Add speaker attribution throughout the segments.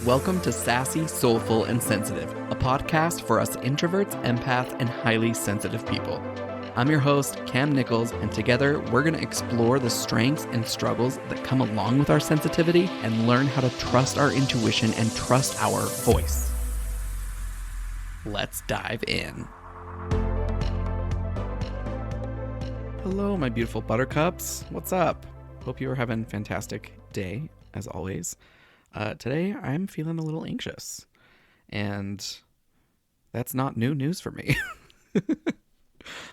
Speaker 1: Welcome to Sassy, Soulful, and Sensitive, a podcast for us introverts, empaths, and highly sensitive people. I'm your host, Cam Nichols, and together we're going to explore the strengths and struggles that come along with our sensitivity and learn how to trust our intuition and trust our voice. Let's dive in. Hello, my beautiful Buttercups. What's up? Hope you are having a fantastic day, as always. Today, I'm feeling a little anxious, and that's not new news for me.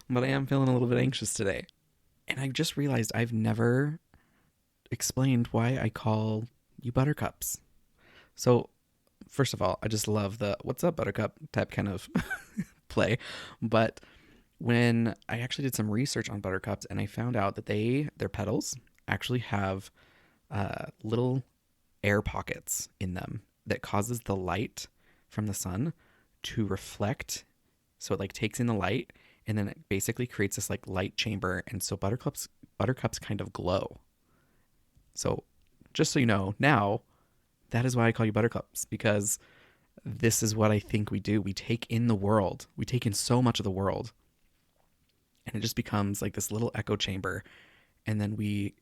Speaker 1: But I am feeling a little bit anxious today. And I just realized I've never explained why I call you Buttercups. So, first of all, I just love the "what's up, Buttercup" type kind of play. But when I actually did some research on Buttercups, and I found out that their petals actually have little air pockets in them that causes the light from the sun to reflect. So it takes in the light, and then it basically creates this light chamber, and so buttercups kind of glow. So just so you know, now that is why I call you Buttercups, because this is what I think we do. We take in the world. We take in so much of the world, and it just becomes like this little echo chamber, and then we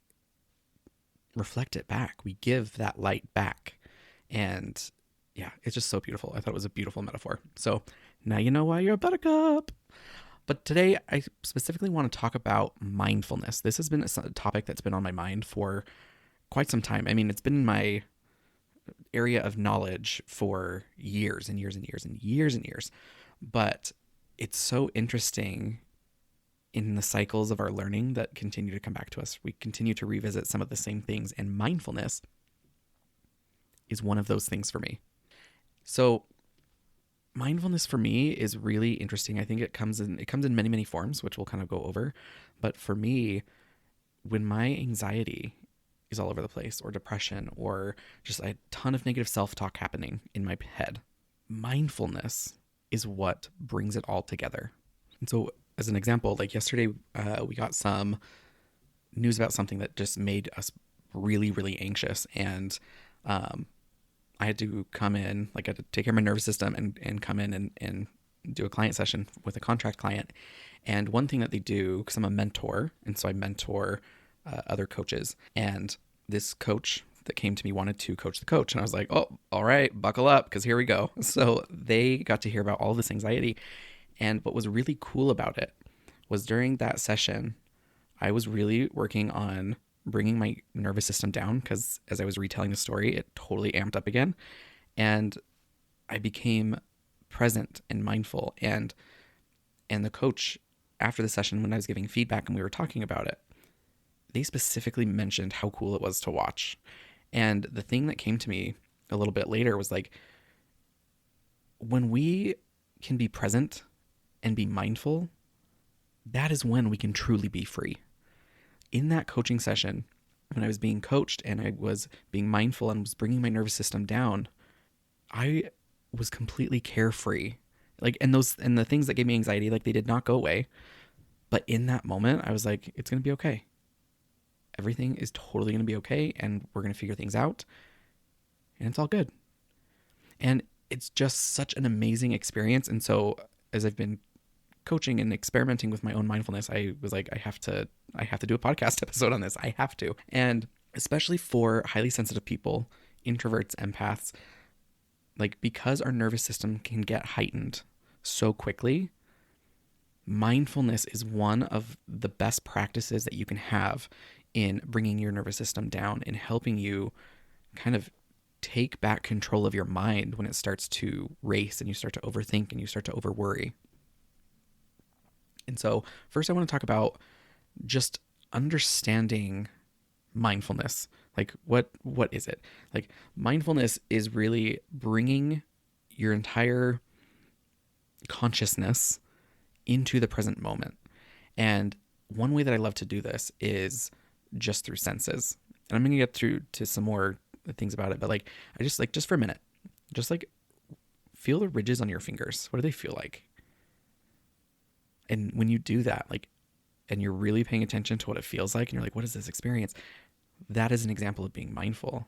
Speaker 1: reflect it back. We give that light back. And yeah, it's just so beautiful. I thought it was a beautiful metaphor. So now you know why you're a buttercup. But today I specifically want to talk about mindfulness. This has been a topic that's been on my mind for quite some time. I mean, it's been in my area of knowledge for years and years and years and years and years. But it's so interesting in the cycles of our learning that continue to come back to us. We continue to revisit some of the same things, and mindfulness is one of those things for me. So mindfulness for me is really interesting. I think it comes in many, many forms, which we'll kind of go over. But for me, when my anxiety is all over the place, or depression, or just a ton of negative self-talk happening in my head, mindfulness is what brings it all together. And so as an example, yesterday, we got some news about something that just made us really, really anxious. And I had to come in, I had to take care of my nervous system and come in and do a client session with a contract client. And one thing that they do, because I'm a mentor, and so I mentor other coaches, and this coach that came to me wanted to coach the coach. And I was like, oh, all right, buckle up, because here we go. So they got to hear about all this anxiety. And what was really cool about it was during that session, I was really working on bringing my nervous system down, because as I was retelling the story, it totally amped up again. And I became present and mindful. And the coach, after the session, when I was giving feedback and we were talking about it, they specifically mentioned how cool it was to watch. And the thing that came to me a little bit later was when we can be present and be mindful, that is when we can truly be free. In that coaching session, when I was being coached and I was being mindful and was bringing my nervous system down, I was completely carefree. And the things that gave me anxiety, they did not go away. But in that moment, I was like, it's going to be okay. Everything is totally going to be okay, and we're going to figure things out, and it's all good. And it's just such an amazing experience. And so as I've been coaching and experimenting with my own mindfulness, I was like, I have to do a podcast episode on this. I have to. And especially for highly sensitive people, introverts, empaths, because our nervous system can get heightened so quickly, mindfulness is one of the best practices that you can have in bringing your nervous system down and helping you kind of take back control of your mind when it starts to race and you start to overthink and you start to overworry. And so first I want to talk about just understanding mindfulness. What is it? Mindfulness is really bringing your entire consciousness into the present moment. And one way that I love to do this is just through senses. And I'm going to get through to some more things about it, but I just for a minute, just feel the ridges on your fingers. What do they feel like? And when you do that, and you're really paying attention to what it feels like, and you're like, what is this experience? That is an example of being mindful.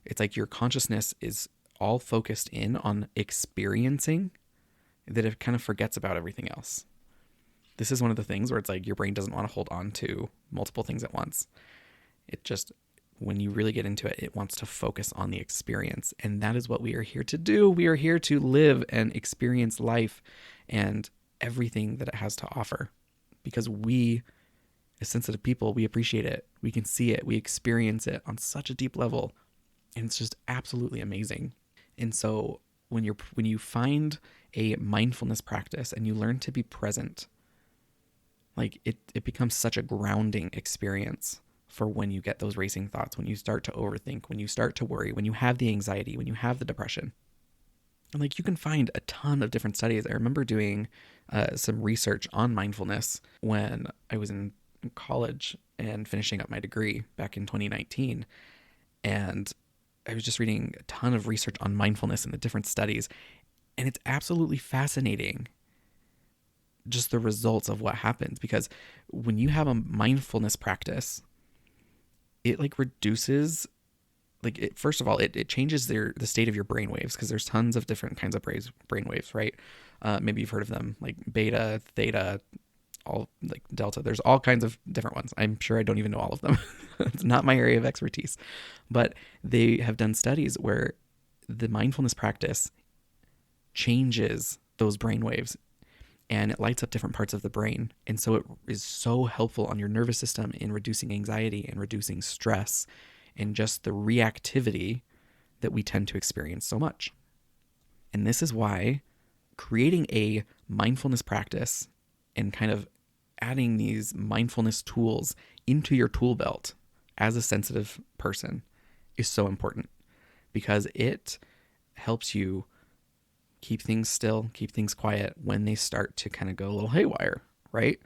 Speaker 1: It's your consciousness is all focused in on experiencing that it kind of forgets about everything else. This is one of the things where it's like your brain doesn't want to hold on to multiple things at once. It just, when you really get into it, it wants to focus on the experience. And that is what we are here to do. We are here to live and experience life and everything that it has to offer. Because we, as sensitive people, we appreciate it. We can see it. We experience it on such a deep level. And it's just absolutely amazing. And so when you find a mindfulness practice and you learn to be present, like it becomes such a grounding experience for when you get those racing thoughts, when you start to overthink, when you start to worry, when you have the anxiety, when you have the depression. And like you can find a ton of different studies. I remember doing some research on mindfulness when I was in college and finishing up my degree back in 2019. And I was just reading a ton of research on mindfulness and the different studies. And it's absolutely fascinating just the results of what happens, because when you have a mindfulness practice, it like reduces, like it, first of all, it changes the state of your brain waves, because there's tons of different kinds of brain waves, right? Maybe you've heard of them, like beta, theta, all like delta. There's all kinds of different ones. I'm sure I don't even know all of them. It's not my area of expertise, but they have done studies where the mindfulness practice changes those brain waves and it lights up different parts of the brain. And so it is so helpful on your nervous system in reducing anxiety and reducing stress and just the reactivity that we tend to experience so much. And this is why creating a mindfulness practice and kind of adding these mindfulness tools into your tool belt as a sensitive person is so important, because it helps you keep things still, keep things quiet when they start to kind of go a little haywire, right?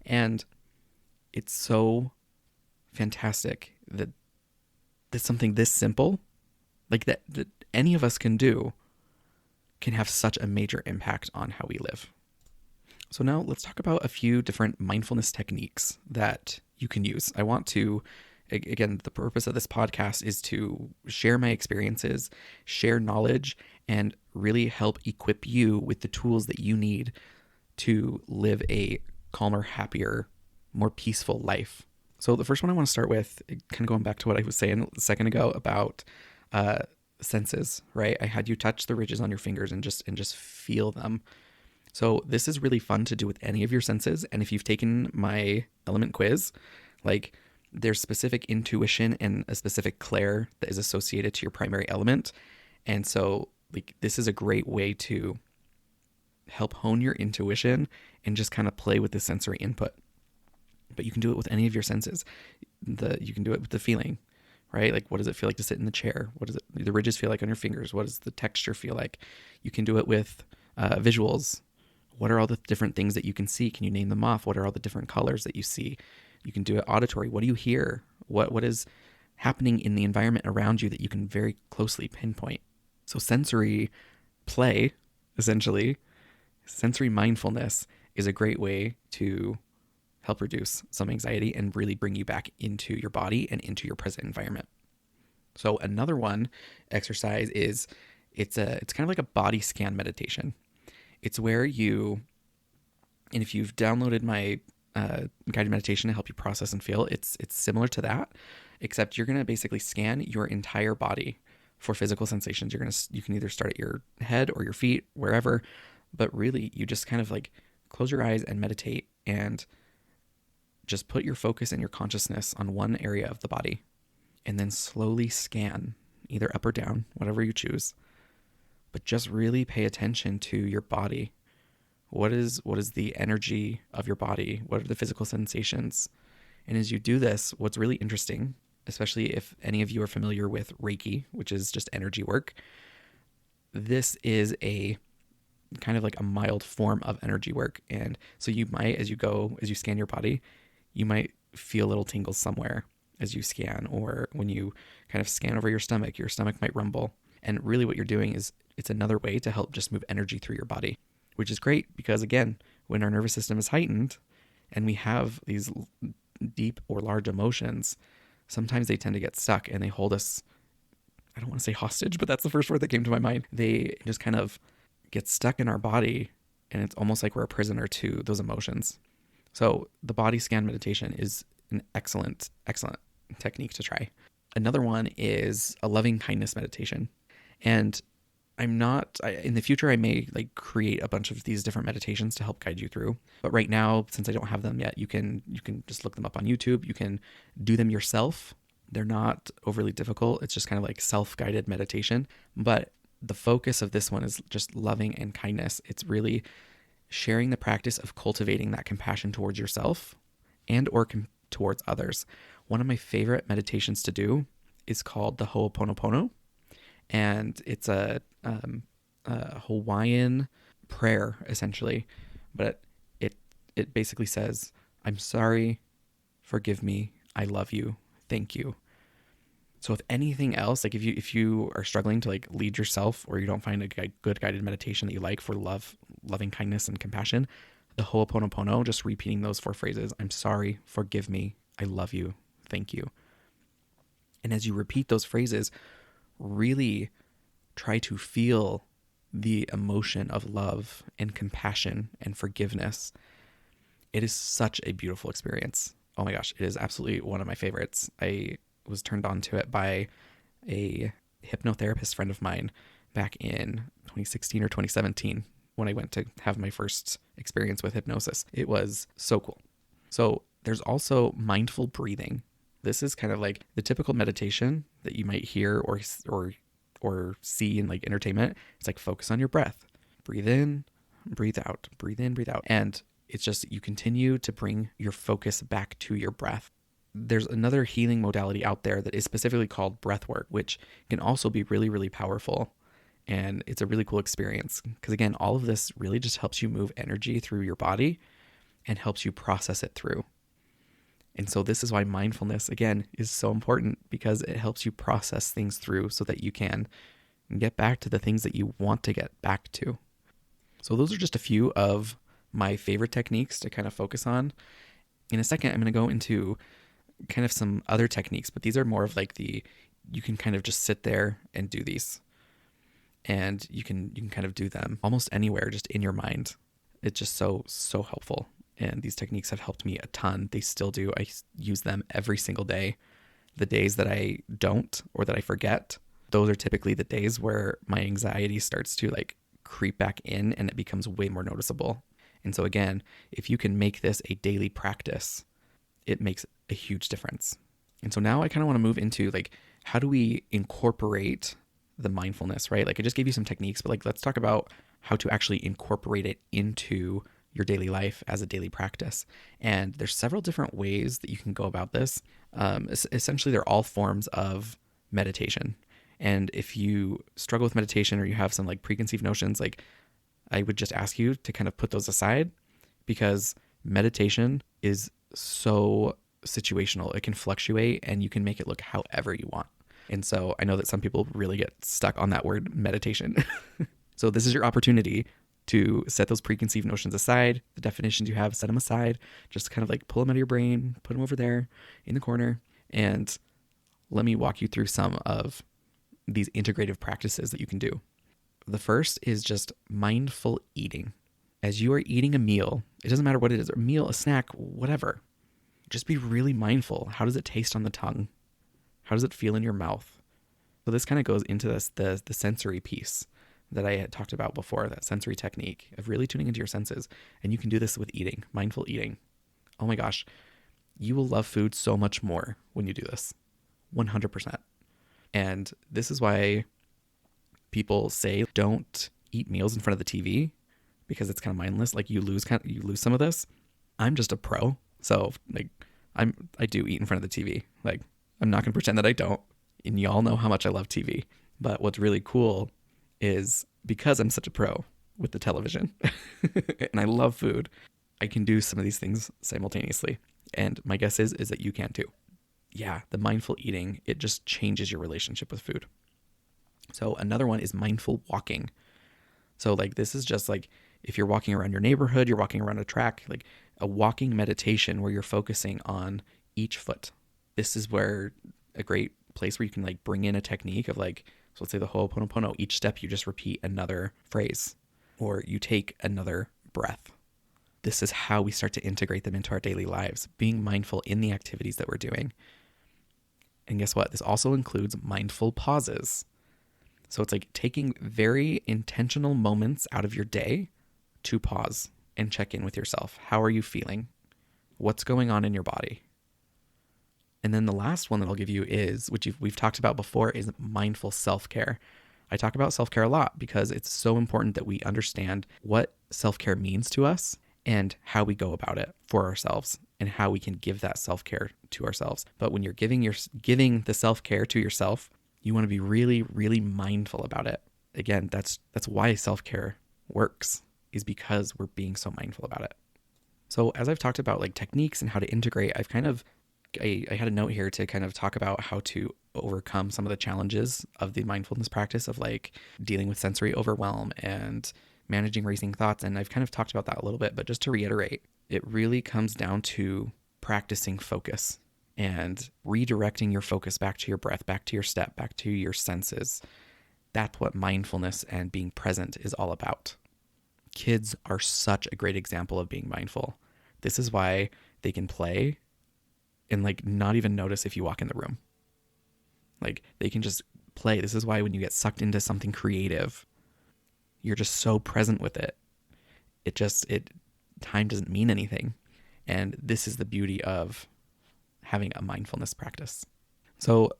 Speaker 1: And it's so fantastic that something this simple, like that any of us can do, can have such a major impact on how we live. So now let's talk about a few different mindfulness techniques that you can use. I want to, again, the purpose of this podcast is to share my experiences, share knowledge, and really help equip you with the tools that you need to live a calmer, happier, more peaceful life. So the first one I want to start with, kind of going back to what I was saying a second ago about senses, right? I had you touch the ridges on your fingers and just feel them. So this is really fun to do with any of your senses. And if you've taken my element quiz, like there's specific intuition and a specific clair that is associated to your primary element. And so like this is a great way to help hone your intuition and just kind of play with the sensory input. But you can do it with any of your senses. You can do it with the feeling, right? Like what does it feel like to sit in the chair? What does the ridges feel like on your fingers? What does the texture feel like? You can do it with visuals. What are all the different things that you can see? Can you name them off? What are all the different colors that you see? You can do it auditory. What do you hear? What is happening in the environment around you that you can very closely pinpoint? So sensory play, essentially, sensory mindfulness is a great way to help reduce some anxiety and really bring you back into your body and into your present environment. So another one exercise is it's kind of like a body scan meditation. It's where you, and if you've downloaded my guided meditation to help you process and feel, it's similar to that, except you're going to basically scan your entire body for physical sensations. You can either start at your head or your feet, wherever, but really you just kind of like close your eyes and meditate and just put your focus and your consciousness on one area of the body and then slowly scan either up or down, whatever you choose. But just really pay attention to your body. What is the energy of your body? What are the physical sensations? And as you do this, what's really interesting, especially if any of you are familiar with Reiki, which is just energy work, this is a kind of like a mild form of energy work. And so you might, as you scan your body, you might feel little tingles somewhere as you scan, or when you kind of scan over your stomach might rumble. And really what you're doing is it's another way to help just move energy through your body, which is great because, again, when our nervous system is heightened and we have these deep or large emotions, sometimes they tend to get stuck and they hold us I don't want to say hostage, but that's the first word that came to my mind. They just kind of get stuck in our body, and it's almost like we're a prisoner to those emotions. So the body scan meditation is an excellent, excellent technique to try. Another one is a loving kindness meditation. And in the future, I may like create a bunch of these different meditations to help guide you through. But right now, since I don't have them yet, you can just look them up on YouTube. You can do them yourself. They're not overly difficult. It's just kind of like self-guided meditation. But the focus of this one is just loving and kindness. It's really sharing the practice of cultivating that compassion towards yourself and or towards others. One of my favorite meditations to do is called the Ho'oponopono, and it's a Hawaiian prayer essentially, but it basically says, "I'm sorry, forgive me, I love you, thank you." So if anything else, like if you are struggling to like lead yourself, or you don't find a good guided meditation that you like for loving kindness and compassion, the Ho'oponopono, just repeating those 4 phrases, "I'm sorry, forgive me, I love you, thank you." And as you repeat those phrases, really try to feel the emotion of love and compassion and forgiveness. It is such a beautiful experience. Oh my gosh, it is absolutely one of my favorites. I was turned on to it by a hypnotherapist friend of mine back in 2016 or 2017 when I went to have my first experience with hypnosis. It was so cool. So there's also mindful breathing. This is kind of like the typical meditation that you might hear or see in like entertainment. It's like focus on your breath. Breathe in, breathe out, breathe in, breathe out. And it's just you continue to bring your focus back to your breath. There's another healing modality out there that is specifically called breath work, which can also be really, really powerful. And it's a really cool experience because, again, all of this really just helps you move energy through your body and helps you process it through. And so this is why mindfulness, again, is so important, because it helps you process things through so that you can get back to the things that you want to get back to. So those are just a few of my favorite techniques to kind of focus on. In a second, I'm going to go into kind of some other techniques, but these are more of like you can kind of just sit there and do these. And you can kind of do them almost anywhere, just in your mind. It's just so helpful. And these techniques have helped me a ton. They still do. I use them every single day. The days that I don't, or that I forget, those are typically the days where my anxiety starts to like creep back in and it becomes way more noticeable. And so again, if you can make this a daily practice, it makes a huge difference. And so now I kind of want to move into like, how do we incorporate the mindfulness, right? Like I just gave you some techniques, but like, let's talk about how to actually incorporate it into your daily life as a daily practice. And there's several different ways that you can go about this. Essentially, they're all forms of meditation. And if you struggle with meditation, or you have some like preconceived notions, like I would just ask you to kind of put those aside, because meditation is so situational. It can fluctuate and you can make it look however you want. And so I know that some people really get stuck on that word meditation. So this is your opportunity to set those preconceived notions aside. The definitions you have, set them aside. Just kind of like pull them out of your brain, put them over there in the corner, and let me walk you through some of these integrative practices that you can do. The first is just mindful eating. As you are eating a meal, it doesn't matter what it is, a meal, a snack, whatever. Just be really mindful. How does it taste on the tongue? How does it feel in your mouth? So this kind of goes into the sensory piece that I had talked about before, that sensory technique of really tuning into your senses. And you can do this with eating, mindful eating. Oh my gosh, you will love food so much more when you do this, 100%. And this is why people say don't eat meals in front of the TV, because it's kind of mindless. Like you lose some of this. I'm just a pro, so like I do eat in front of the TV. Like I'm not gonna pretend that I don't. And y'all know how much I love TV. But what's really cool is, because I'm such a pro with the television and I love food, I can do some of these things simultaneously. And my guess is that you can too. Yeah, the mindful eating, it just changes your relationship with food. So another one is mindful walking. So like this is just like if you're walking around your neighborhood, you're walking around a track, like a walking meditation where you're focusing on each foot. This is where a great place where you can like bring in a technique of like, so let's say the Ho'oponopono, each step you just repeat another phrase or you take another breath. This is how we start to integrate them into our daily lives, being mindful in the activities that we're doing. And guess what? This also includes mindful pauses. So it's like taking very intentional moments out of your day to pause and check in with yourself. How are you feeling? What's going on in your body? And then the last one that I'll give you is, which we've talked about before, is mindful self-care. I talk about self-care a lot because it's so important that we understand what self-care means to us and how we go about it for ourselves and how we can give that self-care to ourselves. But when you're giving the self-care to yourself, you want to be really, really mindful about it. Again, that's why self-care works, is because we're being so mindful about it. So as I've talked about like techniques and how to integrate, I had a note here to kind of talk about how to overcome some of the challenges of the mindfulness practice of like dealing with sensory overwhelm and managing racing thoughts. And I've kind of talked about that a little bit, but just to reiterate, it really comes down to practicing focus and redirecting your focus back to your breath, back to your step, back to your senses. That's what mindfulness and being present is all about. Kids are such a great example of being mindful. This is why they can play and like not even notice if you walk in the room. Like they can just play. This is why when you get sucked into something creative, you're just so present with it. Time doesn't mean anything. And this is the beauty of having a mindfulness practice. So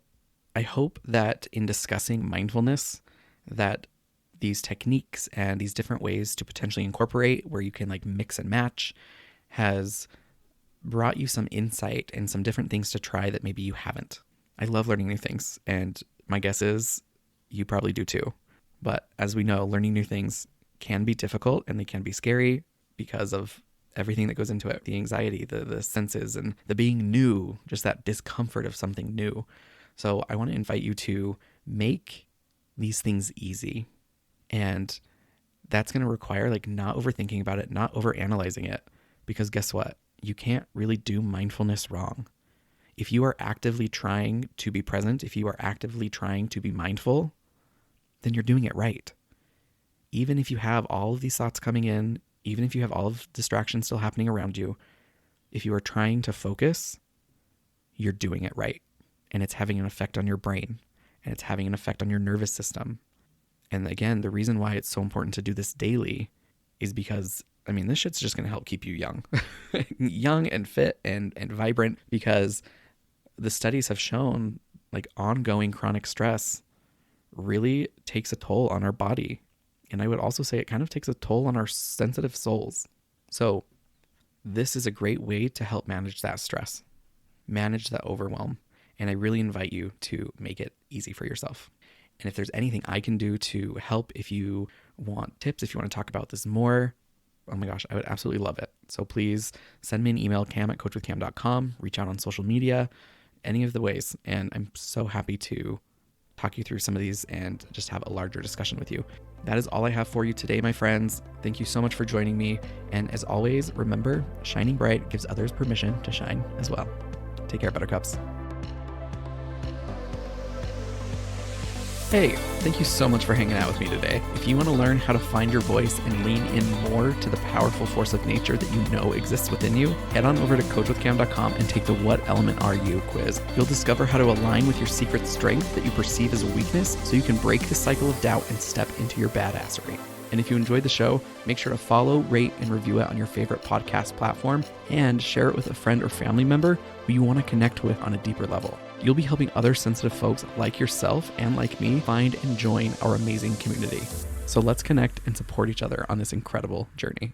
Speaker 1: I hope that in discussing mindfulness, that these techniques and these different ways to potentially incorporate where you can like mix and match has brought you some insight and some different things to try that maybe you haven't. I love learning new things, and my guess is you probably do too. But as we know, learning new things can be difficult and they can be scary because of everything that goes into it. The anxiety, the senses, and the being new, just that discomfort of something new. So I want to invite you to make these things easy. And that's going to require like not overthinking about it, not overanalyzing it, because guess what? You can't really do mindfulness wrong. If you are actively trying to be present, if you are actively trying to be mindful, then you're doing it right. Even if you have all of these thoughts coming in, even if you have all of distractions still happening around you, if you are trying to focus, you're doing it right. And it's having an effect on your brain, and it's having an effect on your nervous system. And again, the reason why it's so important to do this daily is because, I mean, this shit's just going to help keep you young, young and fit and vibrant, because the studies have shown like ongoing chronic stress really takes a toll on our body. And I would also say it kind of takes a toll on our sensitive souls. So this is a great way to help manage that stress, manage that overwhelm. And I really invite you to make it easy for yourself. And if there's anything I can do to help, if you want tips, if you want to talk about this more, oh my gosh, I would absolutely love it. So please send me an email, cam@coachwithcam.com, reach out on social media, any of the ways. And I'm so happy to talk you through some of these and just have a larger discussion with you. That is all I have for you today, my friends. Thank you so much for joining me. And as always, remember, shining bright gives others permission to shine as well. Take care, Buttercups. Hey, thank you so much for hanging out with me today. If you want to learn how to find your voice and lean in more to the powerful force of nature that you know exists within you, head on over to coachwithcam.com and take the What Element Are You quiz. You'll discover how to align with your secret strength that you perceive as a weakness so you can break the cycle of doubt and step into your badassery. And if you enjoyed the show, make sure to follow, rate, and review it on your favorite podcast platform, and share it with a friend or family member who you want to connect with on a deeper level. You'll be helping other sensitive folks like yourself and like me find and join our amazing community. So let's connect and support each other on this incredible journey.